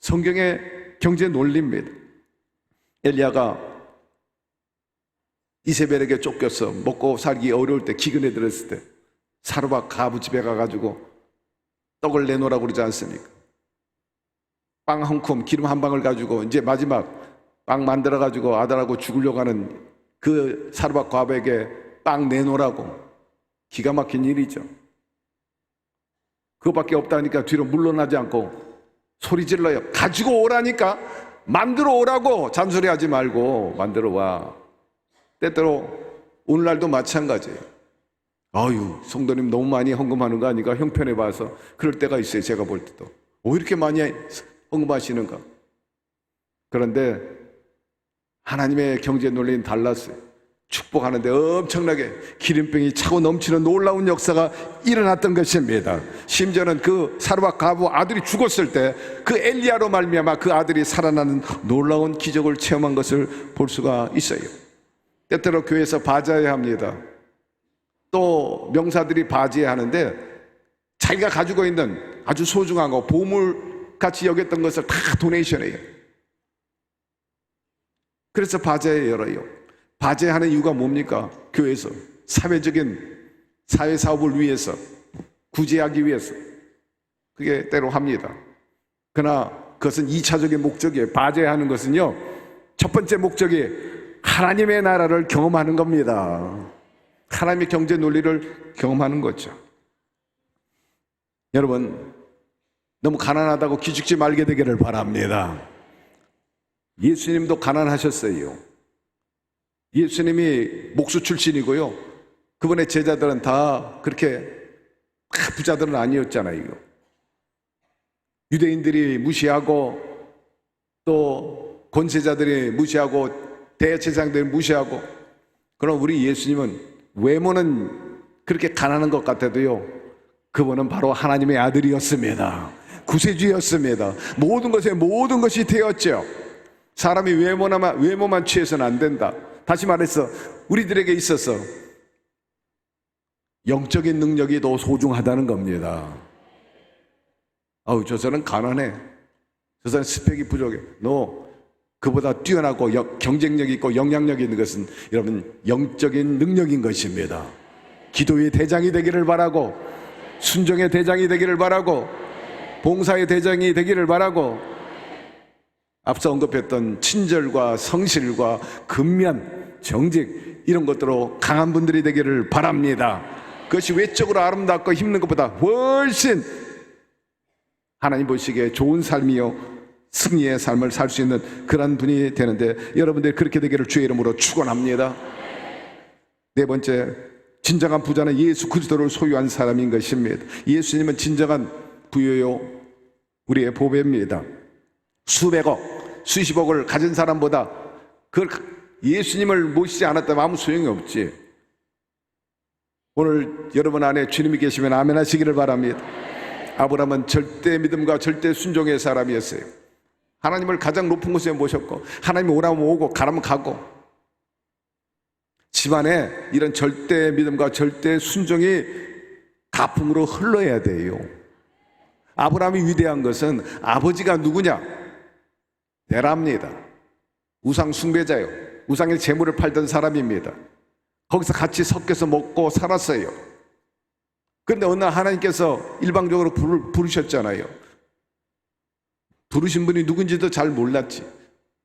[SPEAKER 1] 성경의 경제 논리입니다. 엘리야가 이세벨에게 쫓겨서 먹고 살기 어려울 때, 기근에 들었을 때 사르밧 가부 집에 가가지고 떡을 내놓으라고 그러지 않습니까? 빵 한 줌, 기름 한 방울 가지고 이제 마지막 빵 만들어가지고 아들하고 죽으려고 하는 그 사르밧 과부에게 빵 내놓으라고. 기가 막힌 일이죠. 그거밖에 없다니까 뒤로 물러나지 않고 소리 질러요. 가지고 오라니까, 만들어 오라고. 잔소리하지 말고 만들어 와. 때때로 오늘날도 마찬가지예요. 아유, 성도님 너무 많이 헌금하는 거 아닌가 형편해 봐서 그럴 때가 있어요. 제가 볼 때도 왜 이렇게 많이 헌금하시는가. 그런데 하나님의 경제 논리는 달랐어요. 축복하는데 엄청나게 기름병이 차고 넘치는 놀라운 역사가 일어났던 것입니다. 심지어는 그 사르밧 가부 아들이 죽었을 때 그 엘리야로 말미암아 그 아들이 살아나는 놀라운 기적을 체험한 것을 볼 수가 있어요. 때때로 교회에서 바자회 합니다. 또 명사들이 바지에 하는데 자기가 가지고 있는 아주 소중한 거, 보물같이 여겼던 것을 다 도네이션해요. 그래서 바자회 열어요. 바자회 하는 이유가 뭡니까? 교회에서 사회적인 사회사업을 위해서, 구제하기 위해서 그게 때로 합니다. 그러나 그것은 2차적인 목적이에요. 바자회 하는 것은요, 첫 번째 목적이 하나님의 나라를 경험하는 겁니다. 하나님의 경제 논리를 경험하는 거죠. 여러분, 너무 가난하다고 기죽지 말게 되기를 바랍니다. 예수님도 가난하셨어요. 예수님이 목수 출신이고요, 그분의 제자들은 다 그렇게 부자들은 아니었잖아요. 유대인들이 무시하고 또 권세자들이 무시하고 대제사장들이 무시하고, 그럼 우리 예수님은 외모는 그렇게 가난한 것 같아도요, 그분은 바로 하나님의 아들이었습니다. 구세주였습니다. 모든 것에 모든 것이 되었죠. 사람이 외모만 취해서는 안 된다. 다시 말해서 우리들에게 있어서 영적인 능력이 더 소중하다는 겁니다. 아우, 저 사람은 가난해, 저 사람은 스펙이 부족해. 그보다 뛰어나고 경쟁력이 있고 영향력이 있는 것은 여러분 영적인 능력인 것입니다. 기도의 대장이 되기를 바라고, 순종의 대장이 되기를 바라고, 봉사의 대장이 되기를 바라고, 앞서 언급했던 친절과 성실과 근면, 정직, 이런 것들로 강한 분들이 되기를 바랍니다. 그것이 외적으로 아름답고 힘든 것보다 훨씬 하나님 보시기에 좋은 삶이요, 승리의 삶을 살 수 있는 그런 분이 되는데, 여러분들이 그렇게 되기를 주의 이름으로 축원합니다. 네 번째, 진정한 부자는 예수 그리스도를 소유한 사람인 것입니다. 예수님은 진정한 부여요, 우리의 보배입니다. 수백억, 수십억을 가진 사람보다 그 예수님을 모시지 않았다면 아무 소용이 없지. 오늘 여러분 안에 주님이 계시면 아멘 하시기를 바랍니다. 아브라함은 절대 믿음과 절대 순종의 사람이었어요. 하나님을 가장 높은 곳에 모셨고, 하나님이 오라면 오고 가라면 가고, 집안에 이런 절대 믿음과 절대 순종이 가풍으로 흘러야 돼요. 아브라함이 위대한 것은 아버지가 누구냐? 데라입니다. 우상 숭배자요. 우상의 재물을 팔던 사람입니다. 거기서 같이 섞여서 먹고 살았어요. 그런데 어느 날 하나님께서 일방적으로 부르셨잖아요. 부르신 분이 누군지도 잘 몰랐지.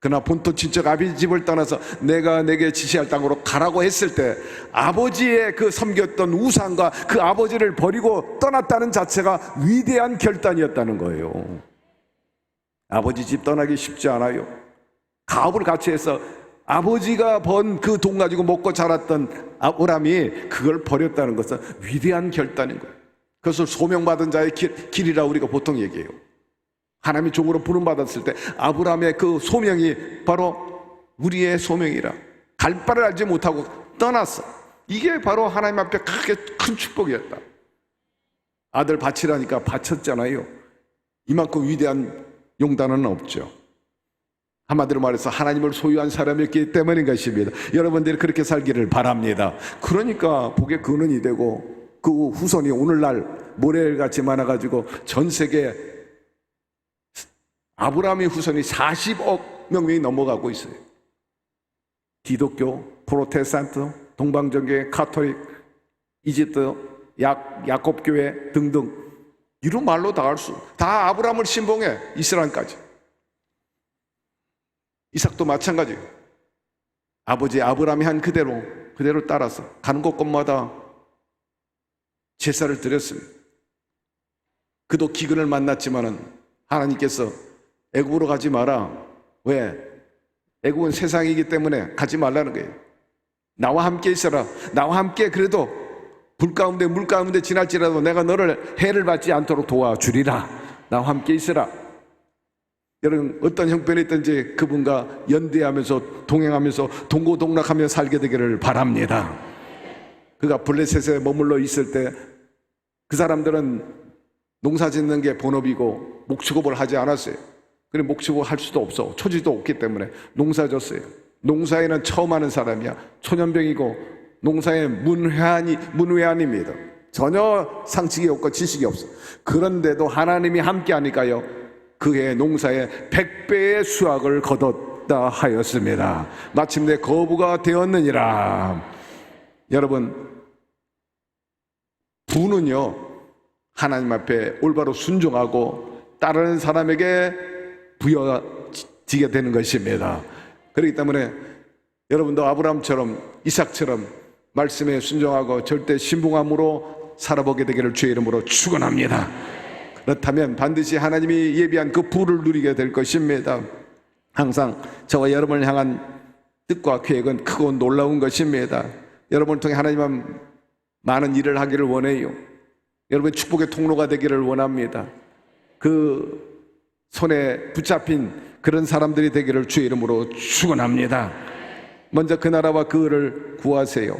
[SPEAKER 1] 그러나 본토 친척 아비 집을 떠나서 내가 내게 지시할 땅으로 가라고 했을 때 아버지의 그 섬겼던 우상과 그 아버지를 버리고 떠났다는 자체가 위대한 결단이었다는 거예요. 아버지 집 떠나기 쉽지 않아요. 가업을 같이 해서 아버지가 번 그 돈 가지고 먹고 자랐던 아브라함이 그걸 버렸다는 것은 위대한 결단인 거예요. 그것을 소명받은 자의 길이라 우리가 보통 얘기해요. 하나님이 종으로 부름받았을 때 아브라함의 그 소명이 바로 우리의 소명이라. 갈 바를 알지 못하고 떠났어. 이게 바로 하나님 앞에 크게 큰 축복이었다. 아들 바치라니까 바쳤잖아요. 이만큼 위대한 용단은 없죠. 한마디로 말해서 하나님을 소유한 사람이었기 때문인 것입니다. 여러분들이 그렇게 살기를 바랍니다. 그러니까 복의 근원이 되고 그 후손이 오늘날 모래같이 많아가지고 전 세계 아브라함의 후손이 40억 명이 넘어가고 있어요. 기독교, 프로테스탄트, 동방정교회, 카톨릭, 이집트, 야곱교회 등등 이런 말로 다 할 수, 다 아브라함을 신봉해. 이스라엘까지. 이삭도 마찬가지예요. 아버지 아브라함이 한 그대로 따라서 가는 곳곳마다 제사를 드렸습니다. 그도 기근을 만났지만은 하나님께서 애굽으로 가지 마라. 왜? 애굽은 세상이기 때문에 가지 말라는 거예요. 나와 함께 있어라. 나와 함께 그래도 불 가운데 물 가운데 지날지라도 내가 너를 해를 받지 않도록 도와주리라. 나와 함께 있어라. 여러분 어떤 형편이 있든지 그분과 연대하면서 동행하면서 동고동락하며 살게 되기를 바랍니다. 그가 블레셋에 머물러 있을 때 그 사람들은 농사 짓는 게 본업이고 목축업을 하지 않았어요. 그래 목축업 할 수도 없어. 초지도 없기 때문에 농사 졌어요. 농사에는 처음 하는 사람이야. 초년병이고 농사에 문외한입니다. 전혀 상식이 없고 지식이 없어. 그런데도 하나님이 함께 하니까요 그의 농사에 100배의 수확을 거뒀다 하였습니다. 마침내 거부가 되었느니라. 여러분 부는요 하나님 앞에 올바로 순종하고 따르는 사람에게 부여지게 되는 것입니다. 그렇기 때문에 여러분도 아브라함처럼 이삭처럼 말씀에 순종하고 절대 신봉함으로 살아보게 되기를 주의 이름으로 축원합니다. 그렇다면 반드시 하나님이 예비한 그 부를 누리게 될 것입니다. 항상 저와 여러분을 향한 뜻과 계획은 크고 놀라운 것입니다. 여러분을 통해 하나님은 많은 일을 하기를 원해요. 여러분의 축복의 통로가 되기를 원합니다. 그 손에 붙잡힌 그런 사람들이 되기를 주의 이름으로 축원합니다. 먼저 그 나라와 그 의를 구하세요.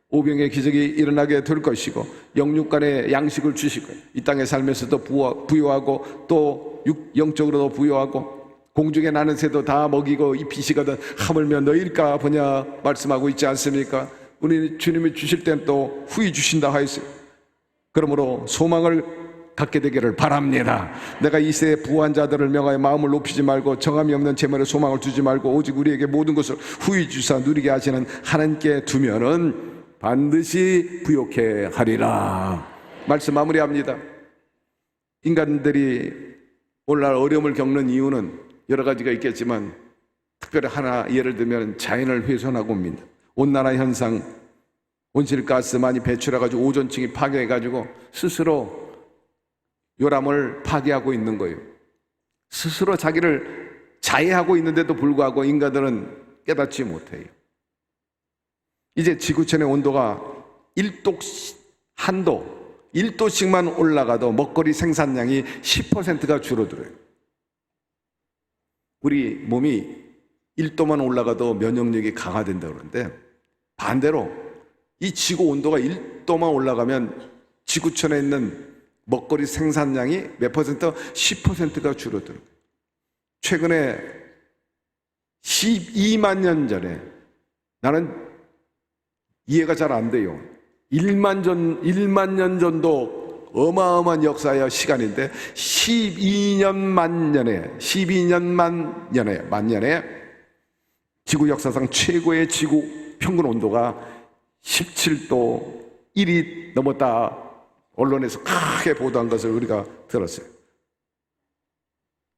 [SPEAKER 1] 오병의 기적이 일어나게 될 것이고 영육간의 양식을 주시고 이 땅의 삶에서도 부여하고 또 영적으로도 부여하고 공중에 나는 새도 다 먹이고 입히시거든 하물며 너일까 보냐 말씀하고 있지 않습니까? 우리 주님이 주실 땐 또 후히 주신다 하였어요. 그러므로 소망을 갖게 되기를 바랍니다. 내가 이 세의 부한 자들을 명하여 마음을 높이지 말고 정함이 없는 재물에 소망을 두지 말고 오직 우리에게 모든 것을 후히 주사 누리게 하시는 하나님께 두면은 반드시 부욕해 하리라. 말씀 마무리합니다. 인간들이 오늘날 어려움을 겪는 이유는 여러 가지가 있겠지만 특별히 하나 예를 들면 자연을 훼손하고 옵니다. 온난화 현상, 온실가스 많이 배출해가지고 오존층이 파괴해가지고 스스로 요람을 파괴하고 있는 거예요. 스스로 자기를 자해하고 있는데도 불구하고 인간들은 깨닫지 못해요. 이제 지구촌의 온도가 1도씩만 올라가도 먹거리 생산량이 10%가 줄어들어요. 우리 몸이 1도만 올라가도 면역력이 강화된다고 그러는데 반대로 이 지구 온도가 1도만 올라가면 지구촌에 있는 먹거리 생산량이 몇 퍼센트? 10%가 줄어들어요. 최근에 12만 년 전에 나는 이해가 잘 안 돼요. 1만 년 전도 어마어마한 역사의 시간인데 12년 만년에 지구 역사상 최고의 지구 평균 온도가 17도 1이 넘었다. 언론에서 크게 보도한 것을 우리가 들었어요.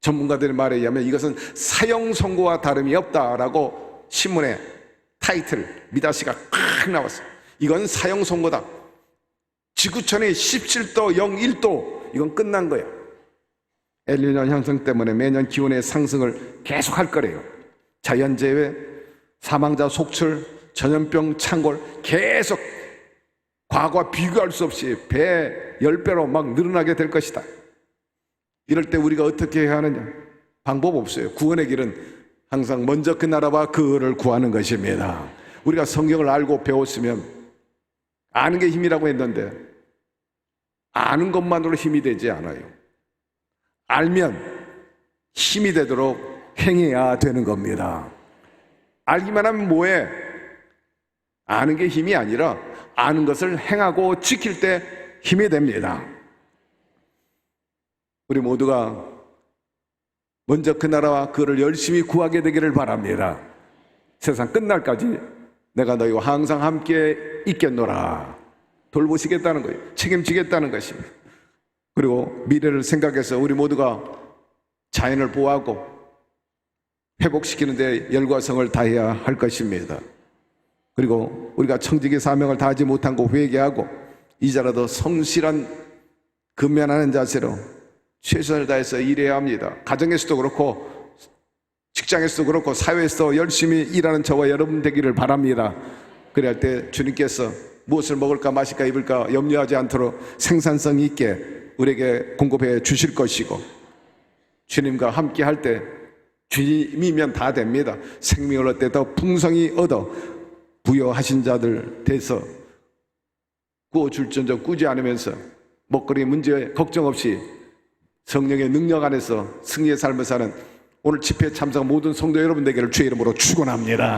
[SPEAKER 1] 전문가들의 말에 의하면 이것은 사형 선고와 다름이 없다라고 신문에 타이틀 미다시가 팍 나왔어요. 이건 사형 선고다. 지구촌의 17도 01도 이건 끝난 거예요. 엘니뇨 현상 때문에 매년 기온의 상승을 계속할 거래요. 자연재해, 사망자 속출, 전염병 창궐 계속 과거와 비교할 수 없이 배 10배로 막 늘어나게 될 것이다. 이럴 때 우리가 어떻게 해야 하느냐? 방법 없어요. 구원의 길은 항상 먼저 그 나라와 그를 구하는 것입니다. 우리가 성경을 알고 배웠으면 아는 게 힘이라고 했는데 아는 것만으로 힘이 되지 않아요. 알면 힘이 되도록 행해야 되는 겁니다. 알기만 하면 뭐해? 아는 게 힘이 아니라 아는 것을 행하고 지킬 때 힘이 됩니다. 우리 모두가 먼저 그 나라와 그를 열심히 구하게 되기를 바랍니다. 세상 끝날까지 내가 너희와 항상 함께 있겠노라. 돌보시겠다는 거예요. 책임지겠다는 것입니다. 그리고 미래를 생각해서 우리 모두가 자연을 보호하고 회복시키는 데 열과성을 다해야 할 것입니다. 그리고 우리가 청지기 사명을 다하지 못한 거 회개하고 이제라도 성실한 근면하는 자세로 최선을 다해서 일해야 합니다. 가정에서도 그렇고 직장에서도 그렇고 사회에서도 열심히 일하는 저와 여러분 되기를 바랍니다. 그래야 할 때 주님께서 무엇을 먹을까 마실까 입을까 염려하지 않도록 생산성 있게 우리에게 공급해 주실 것이고 주님과 함께 할 때 주님이면 다 됩니다. 생명을 얻되 더 풍성히 얻어 부여하신 자들 돼서 구워줄전적 꾸지 않으면서 먹거리 문제 걱정 없이 성령의 능력 안에서 승리의 삶을 사는 오늘 집회에 참석한 모든 성도 여러분 되기를 주의 이름으로 축원합니다.